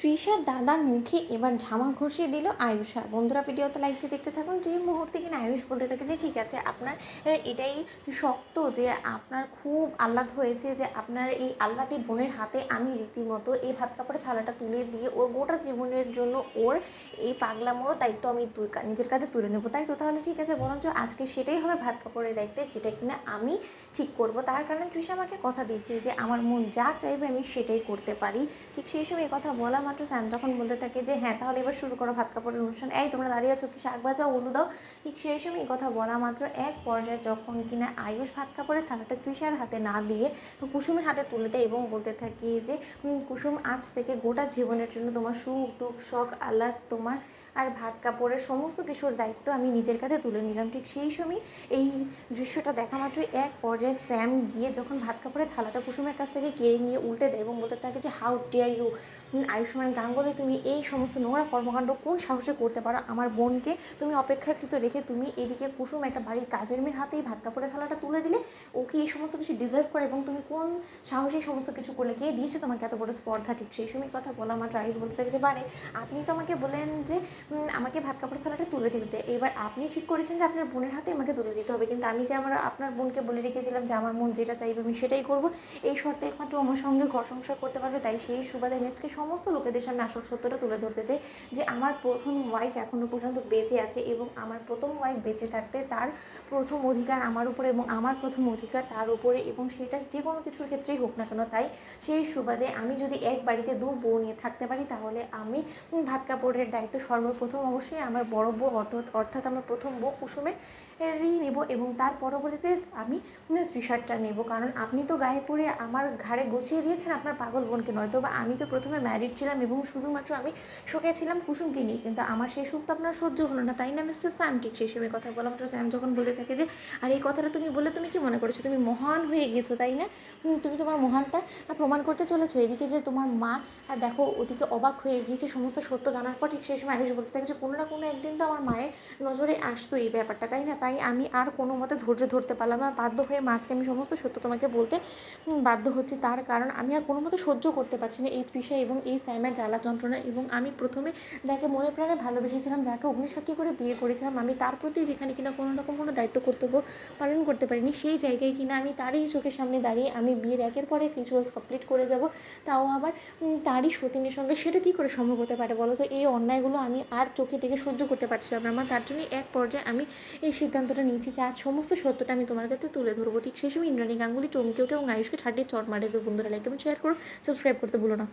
তৃষার দাদার মুখে এবার ঝামা ঘষিয়ে দিল আয়ুষা। বন্ধুরা ভিডিওতে লাইক দিয়ে দেখতে থাকুন। যে মুহূর্তে কিনা আয়ুষ বলতে থাকে যে ঠিক আছে আপনার এটাই শক্ত যে আপনার খুব আহ্লাদ হয়েছে যে আপনার এই আহ্লাদি বোনের হাতে আমি রীতিমতো এই ভাত কাপড়ের থালাটা তুলে দিয়ে ওর গোটা জীবনের জন্য ওর এই পাগলামোরও দায়িত্ব আমি নিজের কাঁধে তুলে নেবো, তাই তো? তাহলে ঠিক আছে, বরঞ্চ আজকে সেটাই হবে ভাত কাপড়ের দায়িত্বে, যেটা কিনা আমি ঠিক করব। তার কারণে তৃষা আমাকে কথা দিচ্ছে যে আমার মন যা চাইবে আমি সেটাই করতে পারি। ঠিক সেই সময় কথা বলা মাত্র স্যাম যখন বলতে থাকে যে হ্যাঁ তাহলে এবার শুরু করো ভাত কাপড়ের অনুষ্ঠান, এই তোমরা দাঁড়িয়ে আছো কি, শাক ভাজাও, উলু দাও। ঠিক সেই সময় কথা বলা মাত্র এক পর্যায়ে যখন কিনা আয়ুষ ভাত কাপড়ের থালাটা তৃষার হাতে না দিয়ে কুসুমের হাতে তুলে দেয় এবং বলতে থাকি যে কুসুম, আজ থেকে গোটা জীবনের জন্য তোমার সুখ দুঃখ শখ আহ্লাদ তোমার আর ভাত কাপড়ের সমস্ত কিছুর দায়িত্ব আমি নিজের কাছে তুলে নিলাম। ঠিক সেই সময় এই দৃশ্যটা দেখা মাত্রই এক পর্যায়ে স্যাম গিয়ে যখন ভাত কাপড়ের থালাটা কুসুমের কাছ থেকে কেড়ে নিয়ে উল্টে দেয় এবং বলতে থাকে যে how dare you Ayushmann Ganguly, তুমি এই সমস্ত নোংরা কর্মকাণ্ড কোন সাহসে করতে পারো? আমার বোনকে তুমি অপেক্ষাকৃত রেখে তুমি এদিকে কুসুম একটা বাড়ির কাজের মেয়ের হাতেই ভাত কাপড়ের থালাটা তুলে দিলে। ও কি এই সমস্ত কিছু ডিজার্ভ করে এবং তুমি কোন সাহসে সমস্ত কিছু করলে? কে দিয়েছে তোমাকে এত বড় স্পর্ধা? ঠিক সেই সময় কথা বলা মাত্র আয়ুষ বলতে থাকে যে বারে আপনি তো আমাকে বলেন যে আমাকে ভাত কাপড়ের থালাটা তুলে দিতে, এবার আপনি ঠিক করেছেন যে আপনার বোনের হাতে আমাকে তুলে দিতে হবে, কিন্তু আমি যে আপনার বোনকে বলে রেখেছিলাম যে আমার মন যেটা চাইবে আমি সেটাই করবো, এই শর্তে একমাত্র আমার সঙ্গে ঘর সংসার করতে পারবে। তাই সেই সুবাদে আজকে সমস্ত লোকেদের সামনে আসল সত্যটা তুলে ধরতে চাই যে আমার প্রথম ওয়াইফ এখনও পর্যন্ত বেঁচে আছে এবং আমার প্রথম ওয়াইফ বেঁচে থাকতে তার প্রথম অধিকার আমার উপরে এবং আমার প্রথম অধিকার তার উপরে, এবং সেটা যে কোনো কিছুর ক্ষেত্রেই হোক না কেন। তাই সেই সুবাদে আমি যদি এক বাড়িতে দু বউ নিয়ে থাকতে পারি তাহলে আমি ভাত কাপড়ের দায়িত্ব সর্বপ্রথম অবশ্যই আমার বড় বউ অর্থাৎ আমার প্রথম বউ কুসুমের নেব এবং তার পরবর্তীতে আমি তৃষারটা নেব। কারণ আপনি তো গায়ে পড়ে আমার ঘাড়ে গুছিয়ে দিয়েছেন আপনার পাগল বোনকে, নয়তো বা আমি তো প্রথমে ম্যারিড ছিলাম এবং শুধুমাত্র আমি সুখে ছিলাম কুসুমকে নিয়ে, কিন্তু আমার সেই সুখ তো আপনার সহ্য হলো না, তাই না মিস্টার স্যাম? ঠিক সেই সময় কথা বলা মাত্র স্যাম যখন বলতে থাকে যে আর এই কথাটা তুমি বলে তুমি কি মনে করেছো তুমি মহান হয়ে গেছো, তাই না? তুমি তোমার মহানটা প্রমাণ করতে চলেছো। এদিকে যে তোমার মা দেখো ওদিকে অবাক হয়ে গিয়েছে সমস্ত সত্য জানার পর। ঠিক সেই সময় আয়ুষ বলতে থাকে যে কোনো না কোনো একদিন তো আমার মায়ের নজরে আসতো এই ব্যাপারটা, তাই না? তাই আমি আর কোনো মতে ধৈর্য ধরতে পারলাম না, বাধ্য হয়ে মাঝকে আমি সমস্ত সত্য তোমাকে বলতে বাধ্য হচ্ছি। তার কারণ আমি আর কোনো মতে সহ্য করতে পারছি না এই তৃষা এবং এই স্যামের জ্বালা যন্ত্রণা, এবং আমি প্রথমে যাকে মনে প্রাণে ভালোবেসেছিলাম, যাকে অগ্নিসাক্ষী করে বিয়ে করেছিলাম, আমি তার প্রতি যেখানে কিনা কোনো রকম কোনো দায়িত্ব কর্তব্য পালন করতে পারিনি, সেই জায়গায় কিনা আমি তারই চোখের সামনে দাঁড়িয়ে আমি বিয়ের একের পর এক রিচুয়ালস কমপ্লিট করে যাব, তাও আবার তারই সতীনের সঙ্গে। সেটা কী করে সম্ভব হতে পারে বলো তো? এই অন্যায়গুলো আমি আর চোখে দেখে সহ্য করতে পারছিলাম না আমার, তার জন্যই এক পর্যায়ে আমি এই সিদ্ধান্তটা নিয়েছি যে আজ সমস্ত সত্যটা আমি তোমার কাছে তুলে ধরবো। ঠিক সেই সময় ইন্দ্রাণী গাঙ্গুলি চমকে ওঠে এবং আয়ুষকে ঠাড্ডে চট মারে। তো বন্ধুরা লাইক এবং শেয়ার করো, সাবস্ক্রাইব করতে ভুলো না।